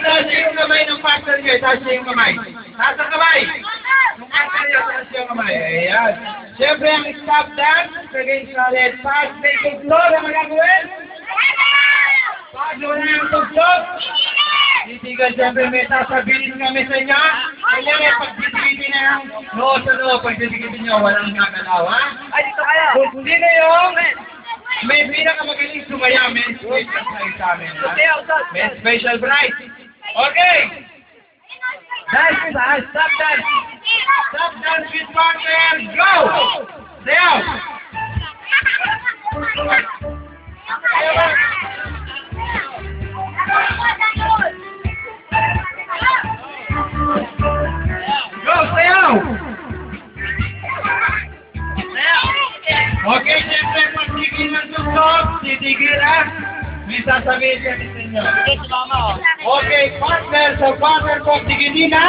itaas niyo yung kamay ng partner niyo. Itaas niyo yung kamay. Taas ang kamay. Yung partner niyo, taas niyo yung kamay. Ayan. Siyempre, ang stop dance, again solid, fast, naked floor, na magagawin? Pag wala yung tugtog, titigan siyempre may sasabihin kami sa inyo. Kaya may pagtitikin na yung noo sa noo, pagtitikin nyo, walang gagalaw, ha? Ay, dito kayo. Kung sino yung may pinakamagaling sumaya, may special prize sa amin, ha? May special prize. Okay! Dance, stop dance! Stop dance with partner, go! Sayaw! Go, sayaw! Okay, siyempre, pagtigil ng tugtog, titigil ha? May sasabihin siya sa inyo. Okay, partner, sa partner ko, tigilin na.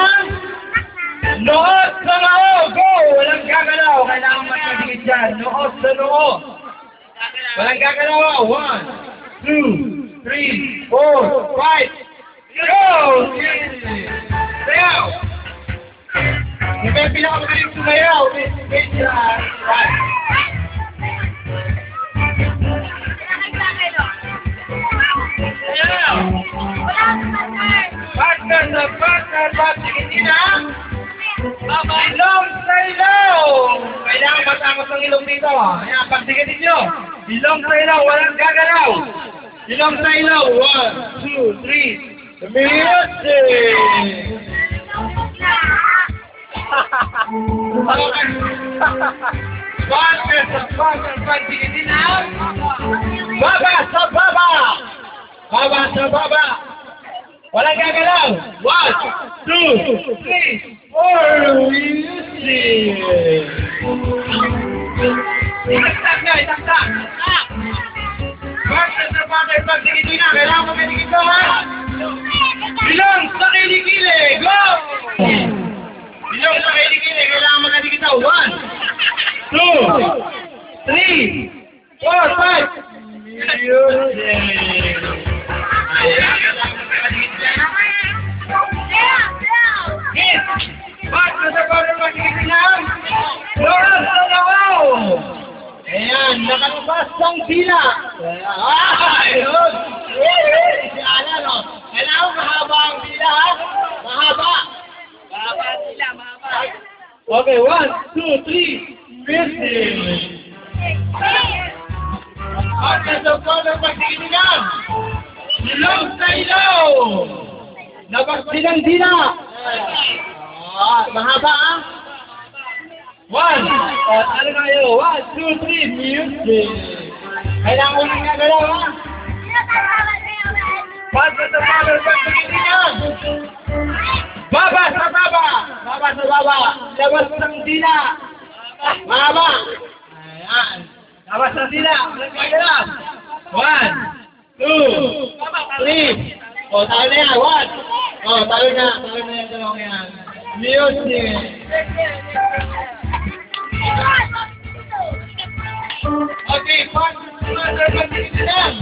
Nood sa noo, go! Walang gagalaw, kailangan magkatigil dyan. Nood sa noo. Walang gagalaw. 1, 2, 3, 4, 5. Go! Sayaw! Yung may pinakamagaling sumayaw, may special. Partner na partner, patigin na. Ilong sa ilong. Kailangan matangos ang ilong dito. Ayan, patigin ninyo. Ilong sa ilong, walang gagalaw. Ilong sa ilong. 1, 2, 3. Music! Partner sa partner, patigin na. Baba sa baba. Baba sa baba. Walang gagalaw. 1, 2, 3, 4. Music! Itaktak na, itaktak. Partner sa partner, pagtigil na. Kailangan mo matigil ko, ha? Bilang sa kilikili. Go! Bilang sa kilikili. Kailangan magatigil ka. 1, 2, 3, 4, 5. Music! Ayan, nakalabas ang dila. Ayun. Ayan, o. Kailangan mahaba ang dila, ha? Mahaba. Mahaba sila, mahaba. Okay, 1, 2, 3. Music. At nasabot ang pagtigilan. Ilong sa ilong. Labas silang dila. Mahaba, ha? 1, ano kayo? 1, 2, 3, music. Kailangan ko nang nagalaw, ha? Partner sa partner, pagtigilan. Baba sa baba. Baba sa baba. Labas ng dila. Mahaba. Ayan. Labas ng dila. Magagalaw. 1, 2, 3. O, talo na yan. 1. O, talo na. Talo na yan. Talo na yan. Music. Okay, partner, pagtigilan.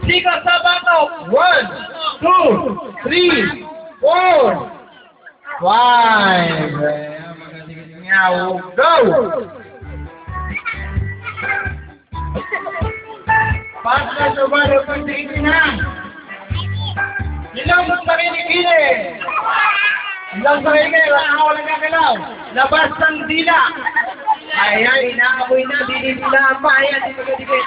Sika sa batok. 1, 2, 3, 4, 5. Ayan, magatigil nga. Go! Partner sa batok, pagtigilan na. Ilong sa kilikili. Ilong sa kilikili. Walang gagalaw. Labas ng dila. Ayan, inaamoy na. Dinidilaan pa. Ayan, di magdikit.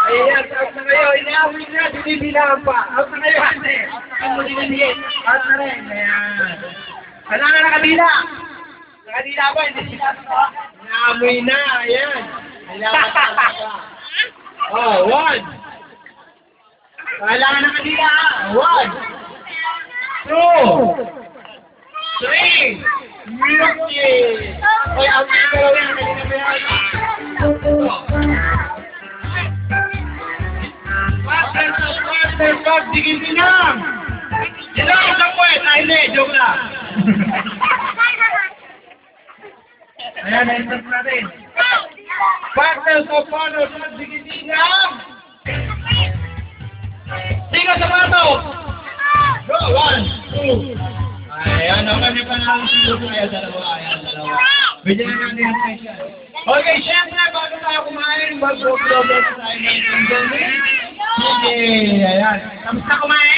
Ayan, out na kayo. Inaamoy na. Dinidilaan pa. Out na kayo, hante. Ang mo dinidikit. Out na rin. Ayan. Kailangan nakadila. Nakadila ba? Hindi sila. Inaamoy na. Ayan. Kailangan nakadila. Oh, 1. Kailangan nakadila. 1, 2, 3. Music! Oy, ang galaw yan. Kanina ba yan? Partner, pagtigil pinam! Yan ang isang kwet. Hindi, joke lang. Ayan, na-insert natin. Partner, pagtigil pinam! Tingnan sa bato! One, two. Ayan, okay, may panalo si Luto. Ayan, dalawa. Bigyan na natin yung special. Okay, syempre, bago tayo kumain, mag-vlog tayo ng Indomie. Okay, ayan. Kamusta kumain?